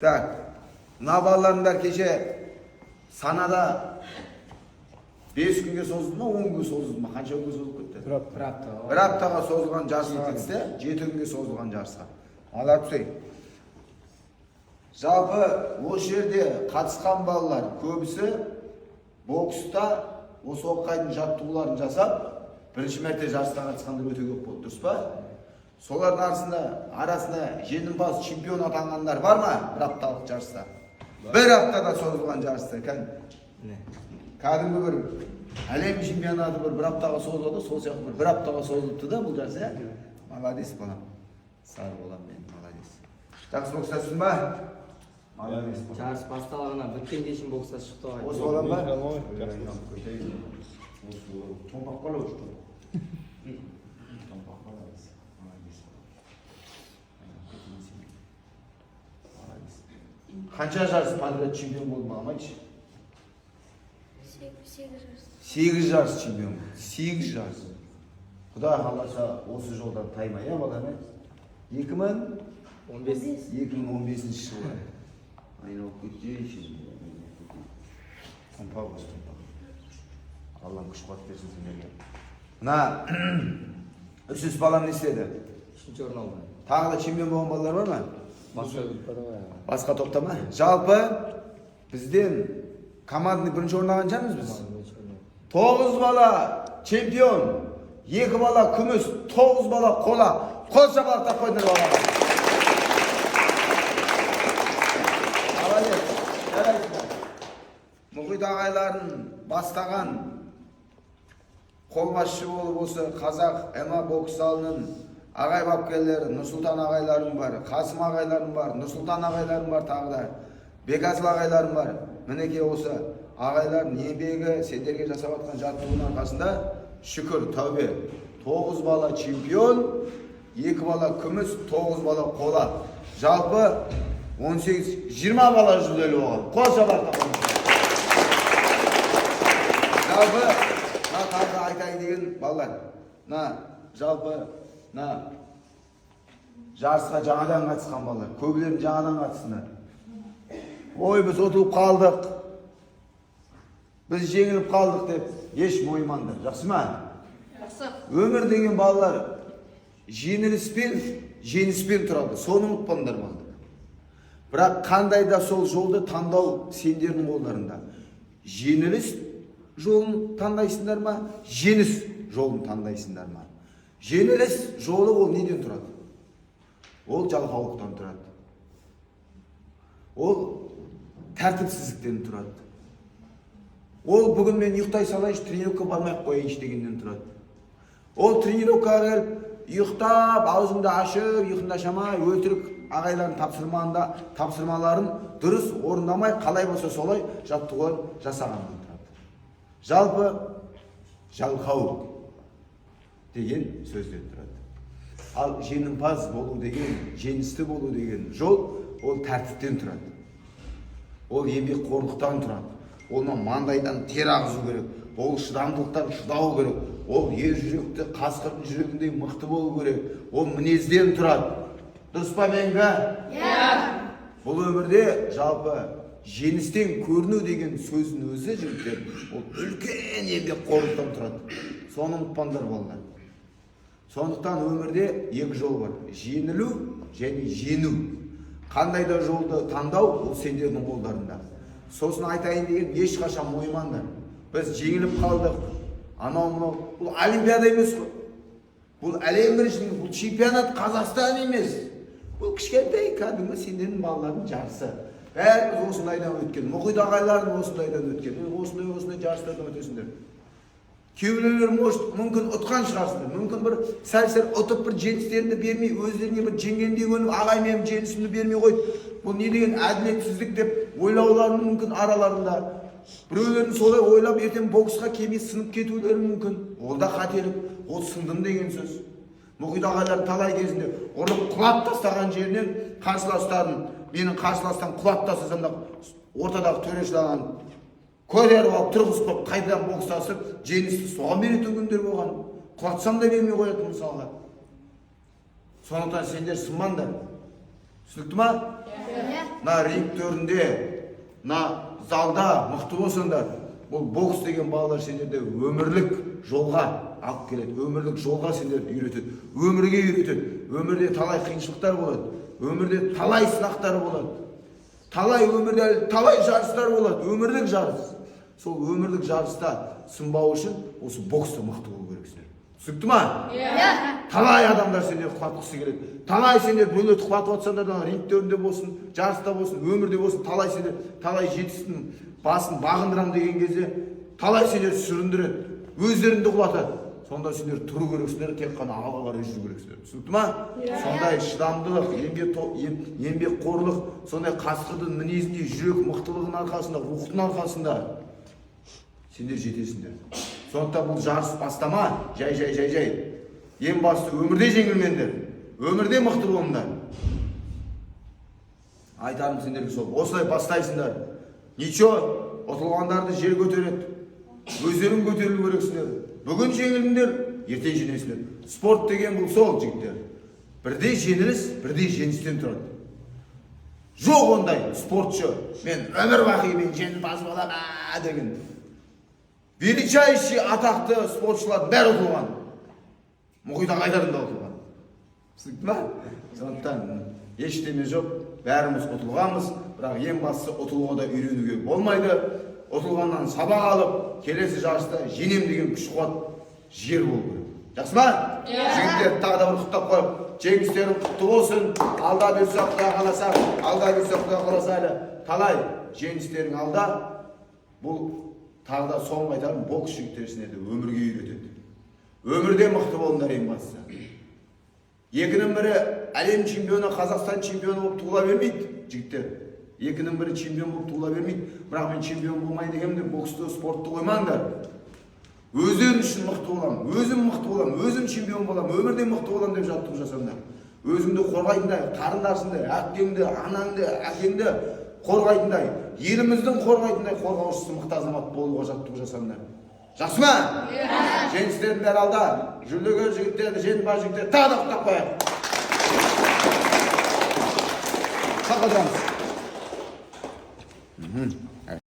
Так, мына балаларымдар кеше санада 5 күнге созылды ма, 10 күнге созылды ма? Қанша күнге созылып кетті? Bir аптаға созылған жарысқа қатысты, 7 күнге созылған жарысқа. Алар түсей. Жалпы осы жерде қатысқан балалар көбісі бокста осы оққайдың жаттығуларын жасап, бірінші мәрте жарысқа қатысқандар өте көп болды, дұрыс па? Солардың арасында жеңімпаз чемпион атанғандар бар ма? Bir апталық жарыста. Bir аптада созылған жарыста. Кәдімгі бір әлем чемпионаты бір аптаға созылды, сол сияқты бір аптаға созылыпты да бұл жарыс, ә? Молодец балам. Сар болам мен, молодец. Жақсы бокстасың ба? Молодец. Жарыс басталғаннан біткенге шейін бокста шықты ғой. Осы балам ба? Томпақ бала өшті. Қанша жарыс подряд чемпион болды маған айтшы? 8 жарыс чемпион. 8 жарыс. Құдай қаласа осы жолдан таймай, я балам? 2015 жылы. Айналып кетейші. Томпақ өшті. Аллам күш қуат берсін сендерге. Мына Үрсіз балам не істеді? 3-ші орын алды. Тағы да чемпион болған балалар бар ма? Басқа топта ма? Жалпы бізден командный бірінші орын алған жанбыз біз. 9 бала чемпион, 2 бала күміс, 9 бала қола. Қол шапалақтап қойдыңдар балаға. Молодец. Жарайсыңдар. Мұхит ағайларын бастаған қолбасшы болып осы қазақ ММА бокс залының ағай бапкерлері Нұрсұлтан ағайларым бар, Қасым ағайларым бар, Нұрсұлтан ағайларым бар, тағы да Бекасыл ағайларым бар. Мінекей осы ағайлардың еңбегі сендерге жасап жатқан жаттығуының арқасында шүкір, тәубе. 9 бала чемпион, 2 бала күміс, 9 бала қола. Жалпы 18-20 бала жүлделі болған. Қол шапалақтап қойыңдар. Жалпы тағы айтайын деген балалар. Жалпы жарысқа жаңадан қатысқан балалар. Көбілерін жаңадан қатысындар. Ой, біз ұтылып қалдық. Біз жеңіліп қалдық деп еш мойымаңдар. Жақсы ма? Жақсы. Өмір деген балалар жеңіліспен, жеңіспен тұрады. Соны ұмытпаңдар балалар. Бірақ қандай да сол жолды таңдау сендердің қолдарында. Жеңіліс жолын таңдайсыңдар ма? Жеңіс жолын таңдайсыңдар ма? Жеңіліс жолы ол неден тұрады? Ол жалқаулықтан тұрады. Ол тәртіпсіздіктен тұрады. Ол бүгін мен ұйықтай салайыншы, тренировка бармай қойыншы дегеннен тұрады. Ол тренировкаға келіп, ұйықтап, аузыңды ашып, ұйқында шамай, өтірік ағайлардың тапсырмаларын дұрыс орындамай, қалай болса солай жаттығулар жасағаннан тұрады. Жалпы жалқау деген сөзден тұрады. Ал жеңімпаз болу деген, жеңісті болу деген жол, ол тәртіптен тұрады. Ол еңбекқорлықтан тұрады. Оны маңдайдан тер ағызу керек. Ол шыдамдылықтан шыдау керек. Ол ер жүректі қасқырдың жүрегіндей мықты болу керек. Ол мінезден тұрады. Дұрыс па менгі? Иә. Бұл өмірде жалпы жеңістен көріну деген сөздің өзі жігіттер, ол үлкен еңбекқорлықтан тұрады. Соны ұмытпаңдар балалар. Сондықтан өмірде 2 жол бар. Жеңілу және жеңу. Қандай да жолды таңдау, ол сендердің қолдарында. Сосын айтайын деген ешқашан мойымаңдар. Біз жеңіліп қалдық. Анау-мынау. Бұл олимпиада емес қой. Бұл әлем біріншілігі, бұл чемпионат Қазақстан емес. Бұл кішкентай кәдімгі сендердің балалардың жарысы. Бәріміз осындайдан өткен. Мұхит ағайлардың осындайдан өткен. Осындай жарыстардан өтесіңдер. Кейбіреулер мүмкін ұтқан шығарсыңдар. Мүмкін бір сәл-сәл ұтып бір жеңістеріңді бермей, өздеріне бір жеңгендей өніп, ағай менің жеңісімді бермей қойды. Бұл не деген әділетсіздік деп ойлауларының мүмкін араларында. Біреулердің солай ойлап, ертең боксқа келмей сынып кетулері мүмкін. Ол да қателік. Ол сындым деген сөз. Мұхит ағайлардың талай кезінде ұрып құлап тастаған жерінен қарсыластарын, менің қарсыластан құлап тастасам да ортадағы төрешілерін көтеріп алып тұрғызып қойып қайдан бокстасып жеңісті соған беретін күндер болған. Құлатсам да бермей қоятын мысалға. Сондықтан сендер сынбаңдар. Түсінікті ма? мына ринг төрінде, мына залда мықты болсаңдар, бұл бокс деген балалар сендерді өмірлік жолға алып келеді, өмірлік жолға сендерді үйретеді, өмірге үйретеді. Өмірде талай қиыншылықтар болады, өмірде талай сынақтар болады, талай өмірде талай жарыстар болады, өмірлік жарыс. Сол өмірлік жарыста сынбау үшін осы бокста мықты болу керексіңдер. Түсінікті ма? Талай адамдар сендерді құлатқысы келеді. Талай сендер бөлет құлатып жатсаңдар да ринг төрінде болсын, жарыста болсын, өмірде болсын, талай сендер талай жетістің басын бағындырам деген кезде талай сендер сүріндіреді, өздеріңді құлатады. Сонда сендер тұру керексіңдер, тек қана алға қарай жүру керексіңдер. Түсінікті ма? Сондай шыдамдылық, еңбекқорлық, сондай қасқырдың мінезінде, жүрек мықтылығының арқасында, рухтың арқасында сендер жетесіңдер. Сондықтан бұл жарыс бастама, жай. Ең басты өмірде жеңілмеңдер, өмірде мықты болыңдар. Айтарым сендерге сол, осылай бастайсыңдар. Ничего, ұтылғандарды жер көтереді. Өздерің көтерілу керексіңдер. Бүгін жеңіліңдер, ертең жеңесіңдер. Спорт деген бұл сол, жігіттер. Бірде жеңіліс, бірде жеңістен тұрады. Жоқ ондай спортшы, мен өмір бақи мен жеңімпаз боламын деген. Величайший атақты спортшылар бәрі ұтылған. Мұхит ағайларында ұтылған. Түсінікті ма? Сондықтан ештеме жоқ, бәріміз ұтылғанбыз, бірақ ең бастысы ұтылуға да үйренуге болмайды. Ұтылғаннан сабақ алып, келесі жарыста женем деген күш қуат жер болу керек. Жақсы ма? Жігіттер тағы да бір құттықтап қойып, жеңістерің құтты болсын. Алда бұйырса Құдай қаласа, алда бұйырса Құдай қаласа әлі талай жеңістерің алда. Бұл тағы да соңғы айтарым, бокс жігіттеріне де өмірге үйретеді. Өмірде мықты болыңдар ең бастысы. Екінің бірі әлем чемпионы, Қазақстан чемпионы болып туыла бермейді, жігіттер. Екінің бірі чемпион болып туыла бермейді. Бірақ мен чемпион болмай дегенде боксты, спортты қоймаңдар. Өздерің үшін мықты болам, өзім мықты болам, өзім чемпион болам, өмірде мықты болам деп жаттығу жасаңдар. Өзіңді қорғайтындай, қарындарсыңдай, әпкеңді, анаңды, әкеңді қорғайтындай, еліміздің қорғайтындай қорғаушысы мықты азамат болуға жаттығу жасаңдар. Жақсы ма? Жеңістердің бәрі алда. Жүлдегер жігіттерді, жеңімпаз жігіттерді тағы да құттықтап қояйық. Сақ отырамыз.